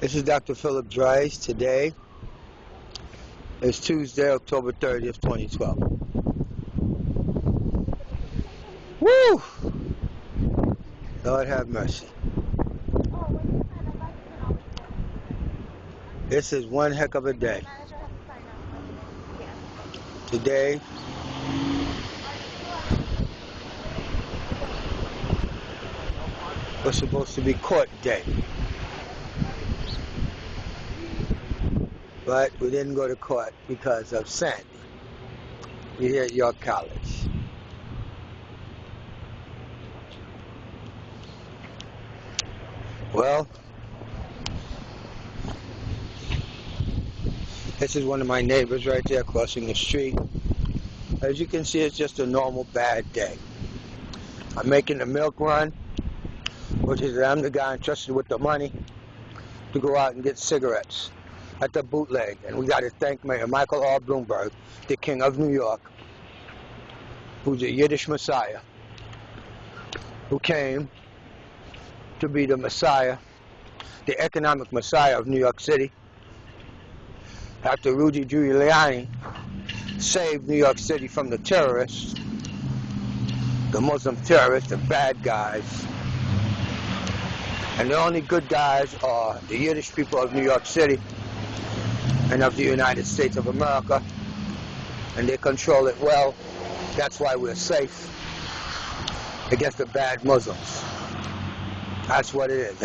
This is Dr. Philip Dries. Today is Tuesday, October 30th, 2012. Woo! Lord have mercy. This is one heck of a day. Today was supposed to be court day, but we didn't go to court because of Sandy. We're here at York College. Well, this is one of my neighbors right there crossing the street. As you can see, it's just a normal bad day. I'm making the milk run, which is that I'm the guy entrusted with the money to go out and get cigarettes at the bootleg. And we got to thank Mayor Michael R. Bloomberg, the King of New York, who's a Yiddish Messiah, who came to be the Messiah, the economic Messiah of New York City, after Rudy Giuliani saved New York City from the terrorists, the Muslim terrorists, the bad guys. And the only good guys are the Yiddish people of New York City and of the United States of America, and they control it well. That's why we're safe against the bad Muslims. That's what it is.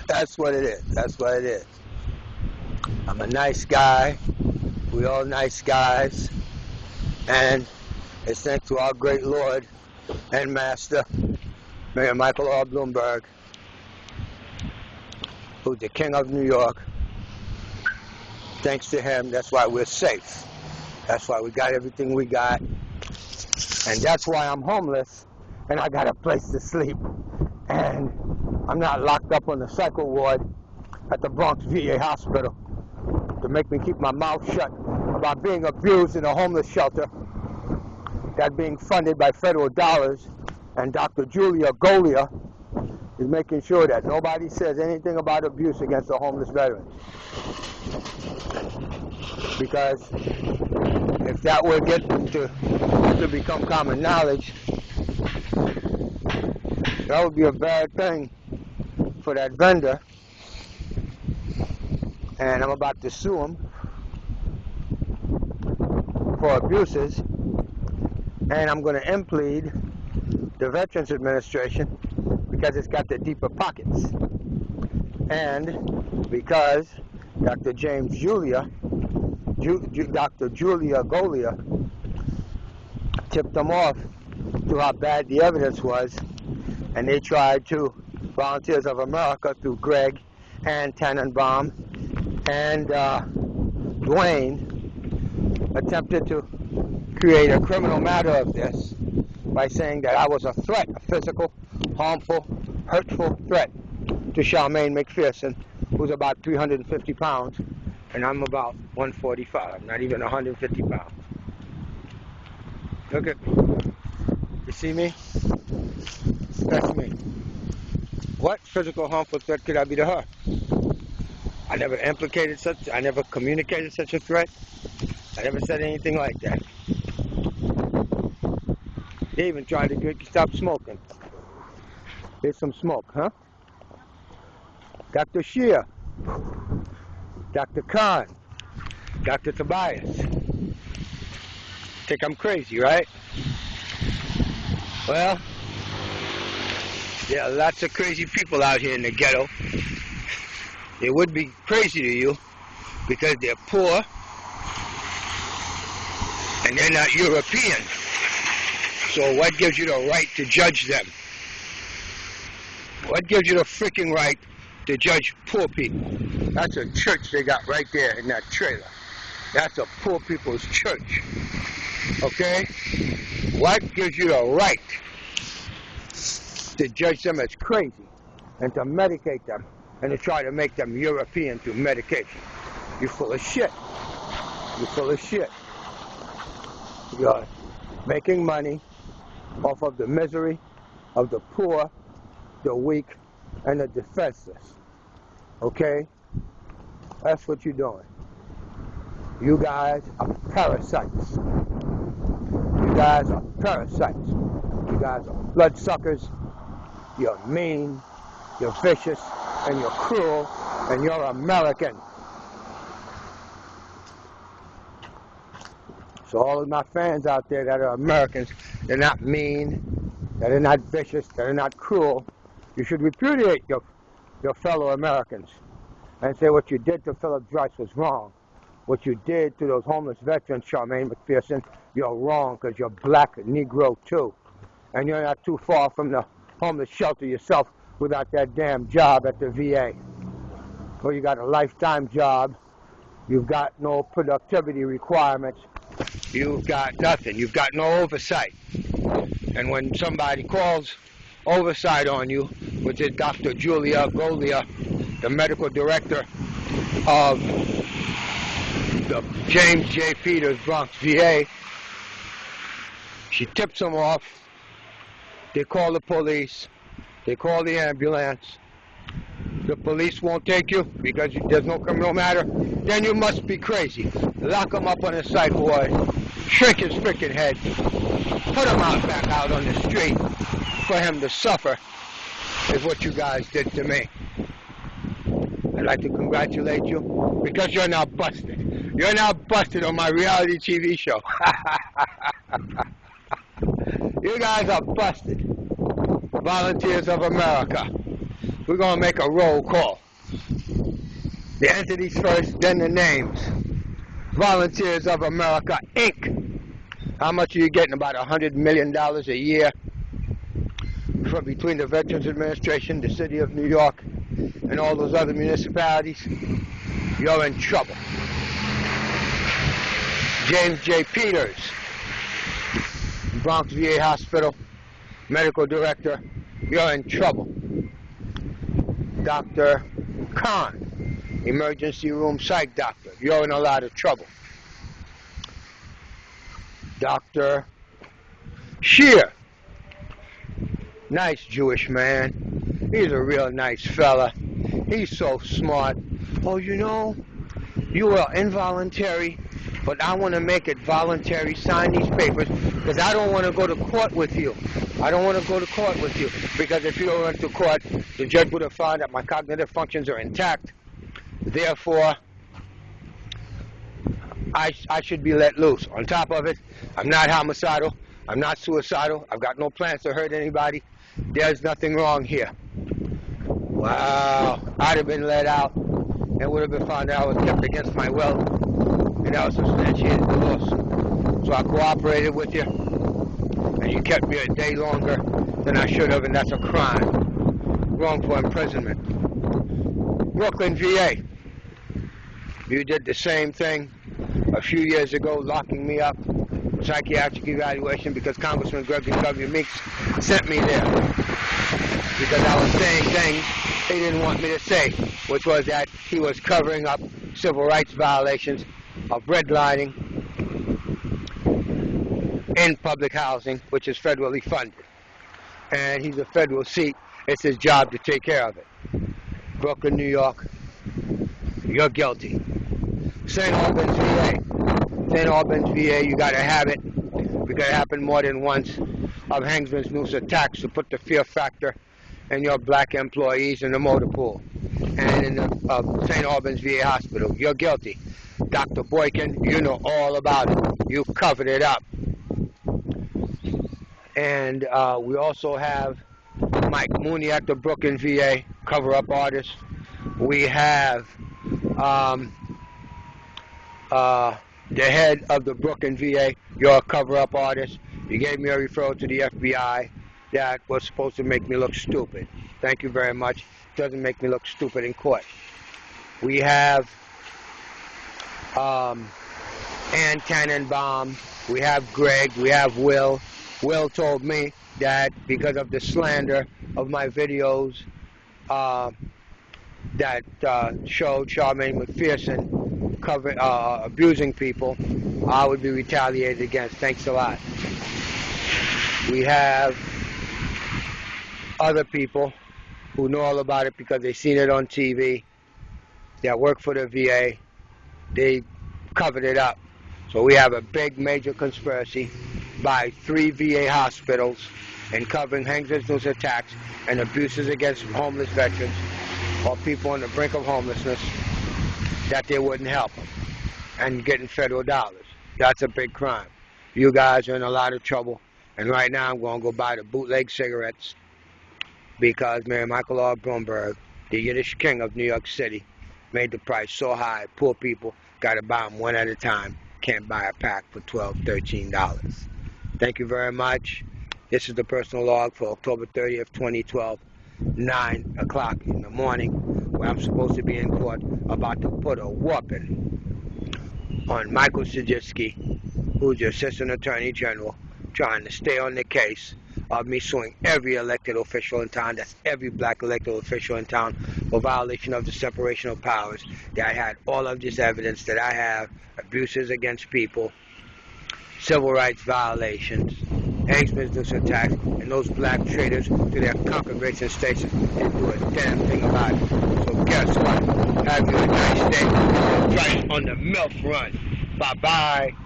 That's what it is. That's what it is. I'm a nice guy. We all nice guys. And it's thanks to our great Lord and Master, Mayor Michael R. Bloomberg, who's the King of New York. Thanks to him, that's why we're safe. That's why we got everything we got. And that's why I'm homeless and I got a place to sleep. And I'm not locked up on the cycle ward at the BRONX VA hospital to make me keep my mouth shut about being abused in a homeless shelter that's being funded by federal dollars. And Dr. Julia Golia is making sure that nobody says anything about abuse against the homeless veterans. Because if that were get to become common knowledge, that would be a bad thing for that vendor. And I'm about to sue him for abuses. And I'm going to implead the Veterans Administration because it's got the deeper pockets. And because Dr. Dr. Julia Golia tipped them off to how bad the evidence was, and they tried to, Volunteers of America through Greg and Tannenbaum and Dwayne, attempted to create a criminal matter of this by saying that I was a threat, a physical, harmful, hurtful threat to Charmaine McPherson, who's about 350 pounds, and I'm about 145, not even 150 pounds. Look at me. You see me? That's me. What physical harmful threat could I be to her? I never implicated such, I never communicated such a threat. I never said anything like that. They even tried to get you stop smoking. Here's some smoke, huh? Dr. Shear, Dr. Khan, Dr. Tobias. Think I'm crazy, right? Well, there are lots of crazy people out here in the ghetto. They would be crazy to you because they're poor and they're not European. So what gives you the right to judge them? What gives you the freaking right to judge poor people? That's a church they got right there in that trailer. That's a poor people's church. Okay? What gives you the right to judge them as crazy and to medicate them and to try to make them European through medication? You're full of shit. You're full of shit. You're making money off of the misery of the poor, the weak, and the defenseless. Okay? That's what you're doing. You guys are parasites. You guys are parasites. You guys are bloodsuckers. You're mean, you're vicious, and you're cruel, and you're American. So all of my fans out there that are Americans, they're not mean, that are not vicious, that are not cruel. You should repudiate your fellow Americans and say what you did to Philip Joyce was wrong. What you did to those homeless veterans, Charmaine McPherson, you're wrong because you're black Negro too. And you're not too far from the homeless shelter yourself without that damn job at the VA. Well, you got a lifetime job. You've got no productivity requirements. You've got nothing. You've got no oversight. And when somebody calls oversight on you, which is Dr. Julia Golia, the medical director of the James J. Peters Bronx VA, she tips them off. They call the police. They call the ambulance. The police won't take you because there's no criminal matter. Then you must be crazy. Lock him up on a psych ward. Shrink his freaking head. Put him back out on the street for him to suffer is what you guys did to me. I'd like to congratulate you because you're now busted. You're now busted on my reality TV show. You guys are busted. Volunteers of America. We're going to make a roll call. The entities first, then the names. Volunteers of America, Inc. How much are you getting? About $100 million a year from between the Veterans Administration, the City of New York, and all those other municipalities. You're in trouble. James J. Peters, Bronx VA Hospital, Medical Director, you're in trouble. Dr. Khan, Emergency Room Psych Doctor, you're in a lot of trouble. Dr. Shear, nice Jewish man. He's a real nice fella. He's so smart. Oh, you know, you are involuntary, but I want to make it voluntary. Sign these papers because I don't want to go to court with you. I don't want to go to court with you because if you went to court, the judge would have found that my cognitive functions are intact. Therefore, I should be let loose. On top of it, I'm not homicidal. I'm not suicidal. I've got no plans to hurt anybody. There's nothing wrong here. Wow. I'd have been let out and would have been found out I was kept against my will. And I was substantiated divorce. So I cooperated with you. And you kept me a day longer than I should have, and that's a crime. Wrongful imprisonment. Brooklyn VA. You did the same thing a few years ago, locking me up. Psychiatric evaluation because Congressman Gregory W. Meeks sent me there. Because I was saying things he didn't want me to say, which was that he was covering up civil rights violations of redlining in public housing, which is federally funded. And he's a federal seat. It's his job to take care of it. Brooklyn, New York, you're guilty. St. Albans VA. St. Albans VA, you got to have it. Because it happened more than once of Hangsman's noose attacks to put the fear factor in your black employees in the motor pool. And in the St. Albans VA Hospital, you're guilty. Dr. Boykin, you know all about it. You covered it up. And we also have Mike Mooney at the Brooklyn VA, cover-up artist. We have the head of the Brooklyn VA, you're a cover-up artist. You gave me a referral to the FBI that was supposed to make me look stupid. Thank you very much. It doesn't make me look stupid in court. We have Ann Tannenbaum. We have Greg. We have Will. Will told me that because of the slander of my videos that showed Charmaine McPherson abusing people, I would be retaliated against. Thanks a lot. We have other people who know all about it because they seen it on TV, that work for the VA. They covered it up. So we have a big major conspiracy by 3 VA hospitals in covering hangers, attacks, and abuses against homeless veterans or people on the brink of homelessness, that they wouldn't help them and getting federal dollars. That's a big crime. You guys are in a lot of trouble. And right now I'm going to go buy the bootleg cigarettes because Mayor Michael R. Bloomberg, the Yiddish king of New York City, made the price so high, poor people got to buy them one at a time. Can't buy a pack for $12, $13. Thank you very much. This is the personal log for October 30th, 2012, 9 o'clock in the morning, where I'm supposed to be in court about to put a whooping on Michael Sajitsky, who's the Assistant Attorney General, trying to stay on the case of me suing every elected official in town, that's every black elected official in town, for violation of the separation of powers, that I had all of this evidence that I have, abuses against people, civil rights violations, ex-business attacks, and those black traitors to their congregation stations didn't do a damn thing about it. So guess what? Have you a nice day. Right on the milk run. Bye-bye.